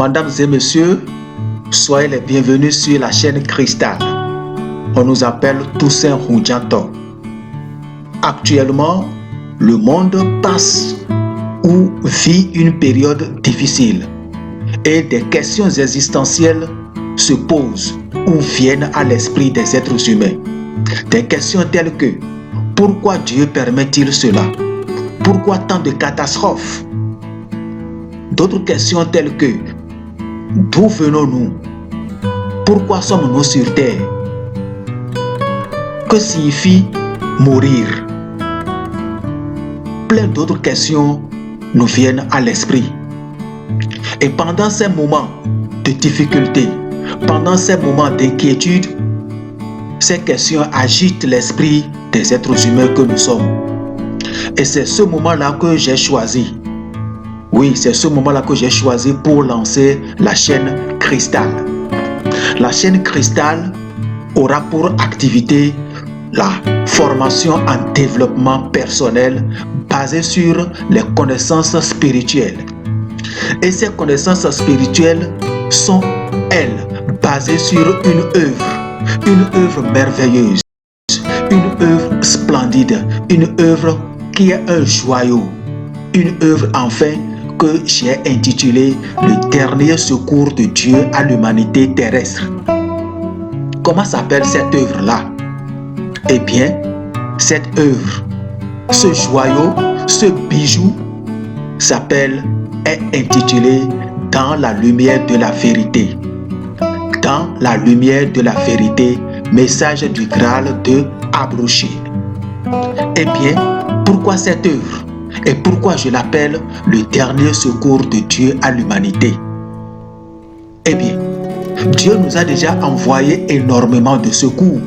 Mesdames et messieurs, soyez les bienvenus sur la chaîne Cristal. On nous appelle Toussaint Roudianto. Actuellement, le monde passe ou vit une période difficile et des questions existentielles se posent ou viennent à l'esprit des êtres humains. Des questions telles que: pourquoi Dieu permet-il cela? Pourquoi tant de catastrophes? D'autres questions telles que: d'où venons-nous? Pourquoi sommes-nous sur terre? Que signifie mourir? Plein d'autres questions nous viennent à l'esprit. Et pendant ces moments de difficulté, pendant ces moments d'inquiétude, ces questions agitent l'esprit des êtres humains que nous sommes. Et c'est ce moment-là que j'ai choisi. Oui, c'est ce moment-là que j'ai choisi pour lancer la chaîne Cristal. La chaîne Cristal aura pour activité la formation en développement personnel basée sur les connaissances spirituelles. Et ces connaissances spirituelles sont, elles, basées sur une œuvre merveilleuse, une œuvre splendide, une œuvre qui est un joyau, une œuvre enfin que j'ai intitulée Le dernier secours de Dieu à l'humanité terrestre. Comment s'appelle cette œuvre-là? Eh bien, cette œuvre, ce joyau, ce bijou est intitulé Dans la lumière de la vérité. Dans la lumière de la vérité, message du Graal de Abrouchin. Eh bien, pourquoi cette œuvre? Et pourquoi je l'appelle le dernier secours de Dieu à l'humanité? Eh bien, Dieu nous a déjà envoyé énormément de secours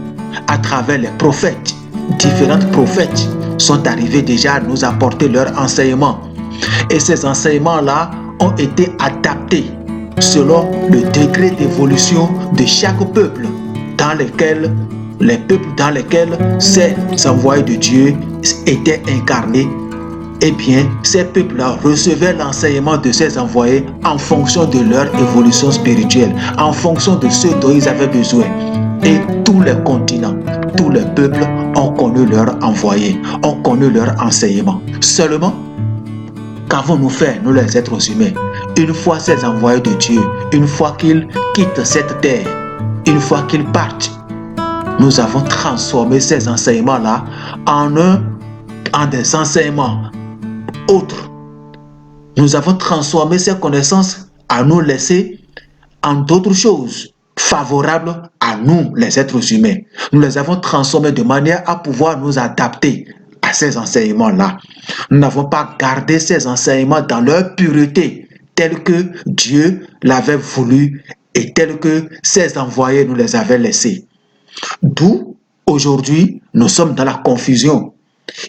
à travers les prophètes. Différents prophètes sont arrivés déjà à nous apporter leurs enseignements. Et ces enseignements-là ont été adaptés selon le degré d'évolution de chaque peuple les peuples dans lesquels ces envoyés de Dieu étaient incarnés. Eh bien, ces peuples-là recevaient l'enseignement de ces envoyés en fonction de leur évolution spirituelle, en fonction de ce dont ils avaient besoin. Et tous les continents, tous les peuples ont connu leur envoyé, ont connu leur enseignement. Seulement, qu'avons-nous fait, nous les êtres humains? Une fois ces envoyés de Dieu, une fois qu'ils quittent cette terre, une fois qu'ils partent, nous avons transformé ces enseignements-là en des enseignements autres. Nous avons transformé ces connaissances à nous laisser en d'autres choses favorables à nous, les êtres humains. Nous les avons transformés de manière à pouvoir nous adapter à ces enseignements-là. Nous n'avons pas gardé ces enseignements dans leur pureté, tels que Dieu l'avait voulu et tels que ses envoyés nous les avaient laissés. D'où, aujourd'hui, nous sommes dans la confusion.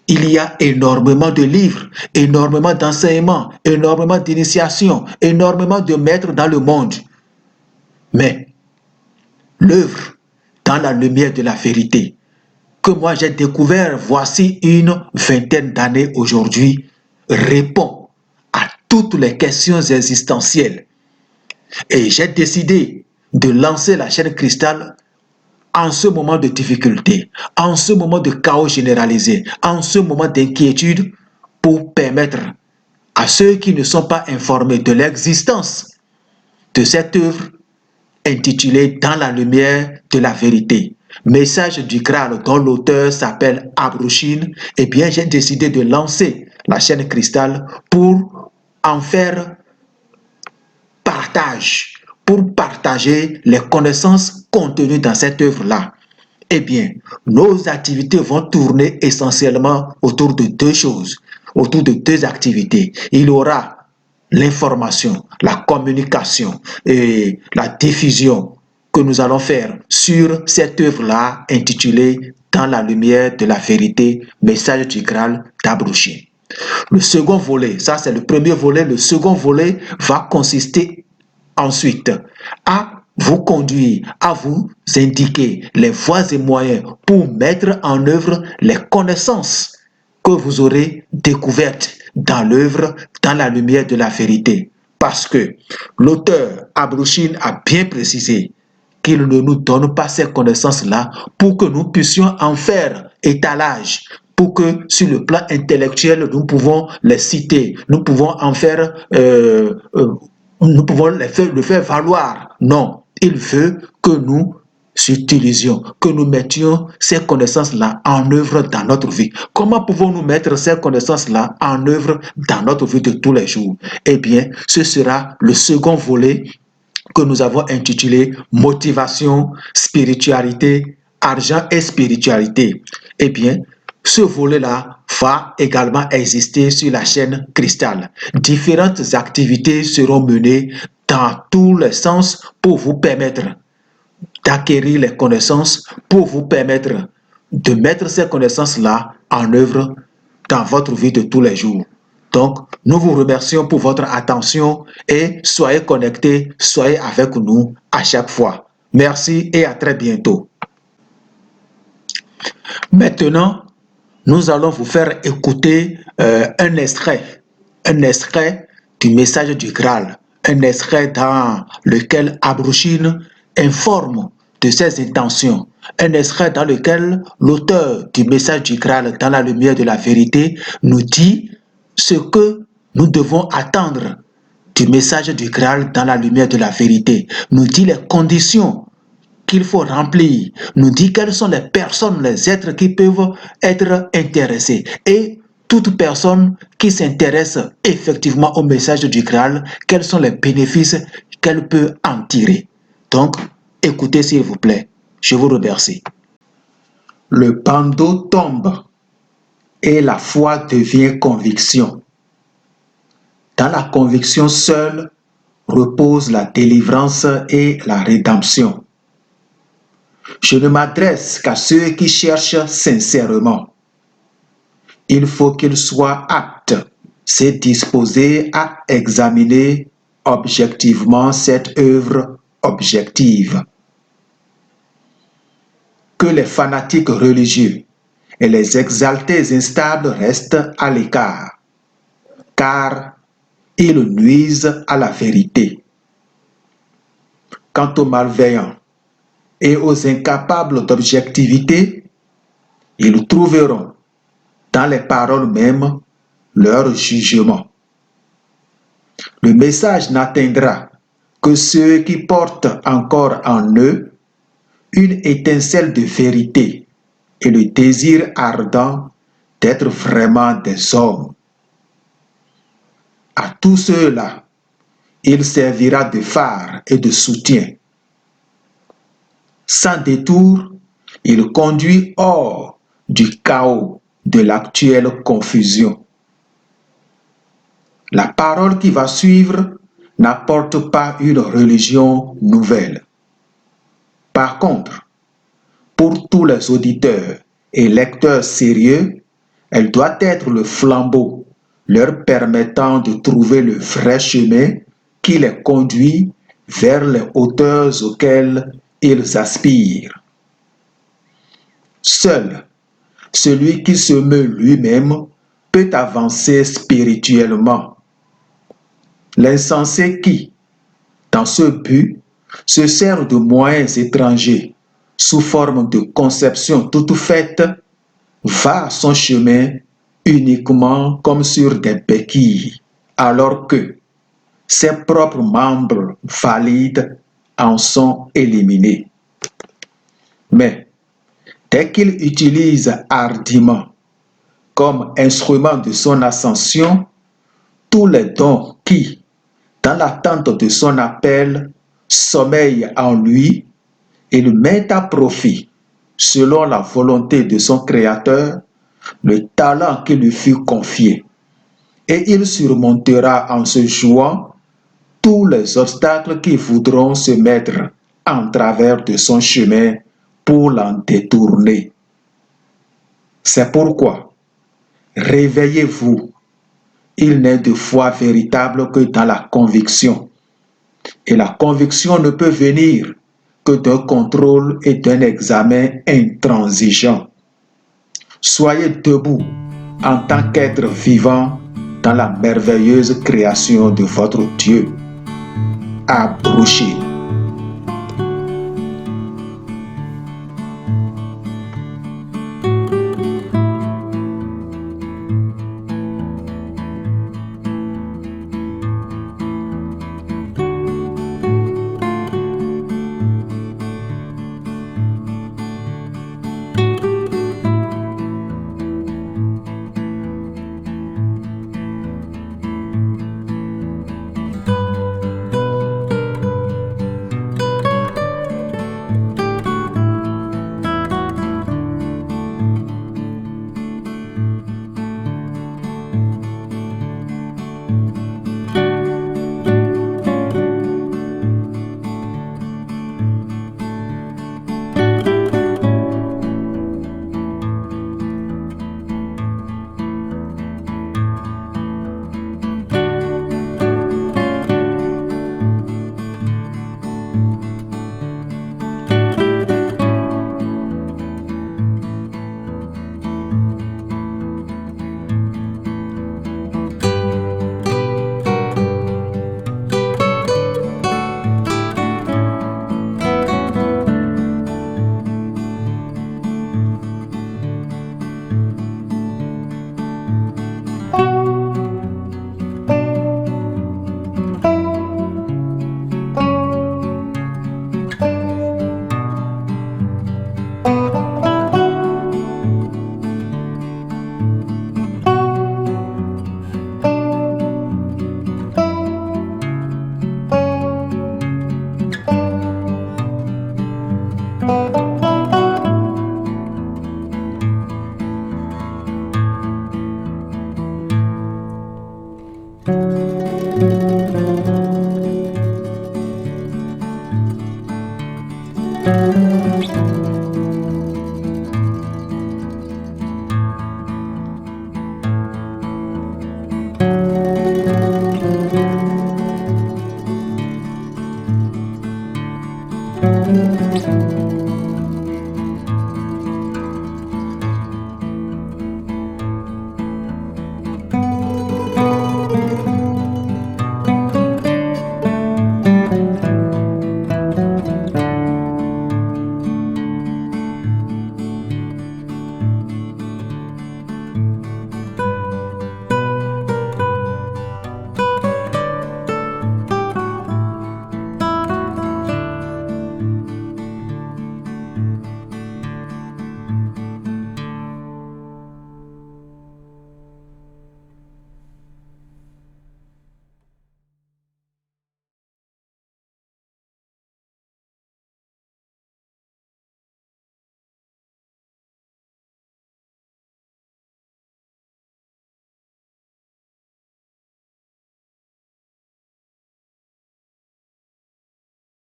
Il y a énormément de livres, énormément d'enseignements, énormément d'initiations, énormément de maîtres dans le monde. Mais l'œuvre dans la lumière de la vérité, que moi j'ai découvert voici une vingtaine d'années aujourd'hui, répond à toutes les questions existentielles. Et j'ai décidé de lancer la chaîne Cristal en ce moment de difficulté, en ce moment de chaos généralisé, en ce moment d'inquiétude, pour permettre à ceux qui ne sont pas informés de l'existence de cette œuvre intitulée Dans la lumière de la vérité, message du Graal dont l'auteur s'appelle Abrouchin, eh bien j'ai décidé de lancer la chaîne Cristal pour en faire partage, pour partager les connaissances contenues dans cette œuvre-là. Eh bien, nos activités vont tourner essentiellement autour de deux choses, autour de deux activités. Il y aura l'information, la communication et la diffusion que nous allons faire sur cette œuvre-là intitulée Dans la lumière de la vérité, message du Graal d'Abrouchin. Le second volet, ça c'est le premier volet, le second volet va consister ensuite à vous conduire, à vous indiquer les voies et moyens pour mettre en œuvre les connaissances que vous aurez découvertes dans l'œuvre, dans la lumière de la vérité. parce que l'auteur Abrouchine a bien précisé qu'il ne nous donne pas ces connaissances-là pour que nous puissions en faire étalage, pour que sur le plan intellectuel, nous pouvons les citer, nous pouvons en faire, nous pouvons le faire valoir. Non, il veut que nous utilisions, que nous mettions ces connaissances-là en œuvre dans notre vie. Comment pouvons-nous mettre ces connaissances-là en œuvre dans notre vie de tous les jours? Eh bien, ce sera le second volet que nous avons intitulé Motivation, spiritualité, argent et spiritualité. Eh bien, ce volet-là va également exister sur la chaîne Cristal. Différentes activités seront menées dans tous les sens pour vous permettre d'acquérir les connaissances, pour vous permettre de mettre ces connaissances-là en œuvre dans votre vie de tous les jours. Donc, nous vous remercions pour votre attention et soyez connectés, soyez avec nous à chaque fois. Merci et à très bientôt. Maintenant, nous allons vous faire écouter un extrait du message du Graal, un extrait dans lequel Abrouchine informe de ses intentions, un extrait dans lequel l'auteur du message du Graal dans la lumière de la vérité nous dit ce que nous devons attendre du message du Graal dans la lumière de la vérité, nous dit les conditions qu'il faut remplir, nous dit quelles sont les personnes, les êtres qui peuvent être intéressés. Et toute personne qui s'intéresse effectivement au message du Graal, quels sont les bénéfices qu'elle peut en tirer. Donc, écoutez s'il vous plaît. Je vous remercie. Le bandeau tombe et la foi devient conviction. Dans la conviction seule repose la délivrance et la rédemption. Je ne m'adresse qu'à ceux qui cherchent sincèrement. Il faut qu'ils soient aptes, se disposer à examiner objectivement cette œuvre objective. Que les fanatiques religieux et les exaltés instables restent à l'écart, car ils nuisent à la vérité. Quant aux malveillants et aux incapables d'objectivité, ils trouveront dans les paroles mêmes leur jugement. Le message n'atteindra que ceux qui portent encore en eux une étincelle de vérité et le désir ardent d'être vraiment des hommes. À tous ceux-là, il servira de phare et de soutien. Sans détour, il conduit hors du chaos de l'actuelle confusion. La parole qui va suivre n'apporte pas une religion nouvelle. Par contre, pour tous les auditeurs et lecteurs sérieux, elle doit être le flambeau leur permettant de trouver le vrai chemin qui les conduit vers les hauteurs auxquelles ils aspirent. Seul celui qui se meut lui-même peut avancer spirituellement. L'insensé qui, dans ce but, se sert de moyens étrangers sous forme de conception toute faite, va son chemin uniquement comme sur des béquilles, alors que ses propres membres valides en sont éliminés. Mais dès qu'il utilise hardiment comme instrument de son ascension tous les dons qui, dans l'attente de son appel, sommeillent en lui, il met à profit, selon la volonté de son Créateur, le talent qui lui fut confié. Et il surmontera en se jouant tous les obstacles qui voudront se mettre en travers de son chemin pour l'en détourner. C'est pourquoi, réveillez-vous. Il n'est de foi véritable que dans la conviction. Et la conviction ne peut venir que d'un contrôle et d'un examen intransigeant. Soyez debout en tant qu'être vivant dans la merveilleuse création de votre Dieu. Abrocher.